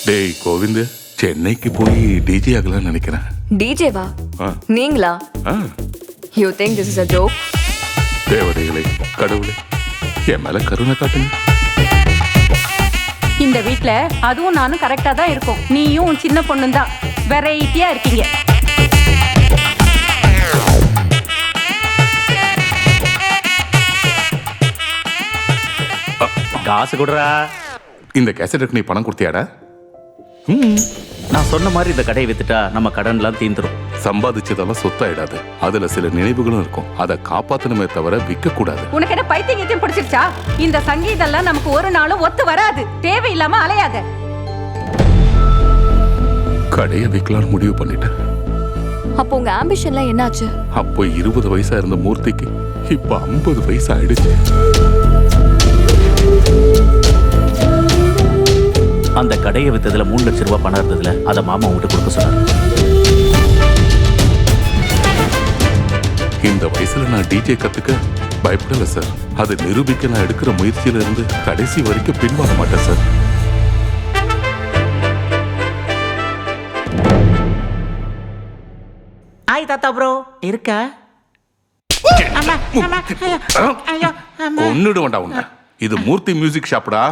டேய் கோவிந்த், சென்னைக்கு போய் டிஜே ஆகலாம்னு நினைக்கிறேன். டிஜேவா? ஆ. நீங்களா? ஆ, you think this is a joke? தேவதைகளே, கடவுளே, என் மேல கருணை காட்டுங்க. இந்த வீட்ல அதுவும் நானும் கரெக்டா தான் இருக்கும். நீயும் உன் சின்ன பொண்ணும் தான் வெரைட்டியா இருக்கீங்க. காசு கொடுறா. இந்த கேசட்டுக்கு நீ பணம் கொடுத்தியாடா? நான் சொன்ன மாதிரி இந்த கடையை வித்துட்டா நம்ம கடன்லாம் தீந்துரும். சம்பாதிச்சதெல்லாம் சொத்தாயிடாது. அதுல சில நினைவுகளும் இருக்கும். அதை காப்பாத்தணுமே தவிர விற்க கூடாது. உனக்கு என்ன பைத்தியம் பிடிச்சிருச்சா? இந்த சங்கீதெல்லாம் நமக்கு ஒரு நாளும் ஒத்து வராது. தேவையில்லாம அலையாத. கடையை விற்கலான்னு முடிவு பண்ணிட்டேன். அப்போ உங்க ஆம்பிஷன்லாம் என்னாச்சு? அப்போ 20 வயசா இருந்த மூர்த்திக்கு இப்ப 50 வயசு ஆயிடுச்சு. அந்த கடையை வித்ததுல 3 லட்சம் ரூபாய் பணம் இருந்ததுல அதை மாமா உங்ககிட்ட கொடுக்க சொன்னார். இந்த வயசுல நான் டிஜே கத்துக்க பயப்படல சார். அதை நிரூபிக்க நான் எடுக்கிற முயற்சியில இருந்து கடைசி வரைக்கும் பின்வாங்க மாட்டேன் சார். ஆய் தாத்தா ப்ரோ இருக்கா? ஒன்னுடுவேண்டா உன்ன. இது மூர்த்தி மியூசிக் ஷாப்டா.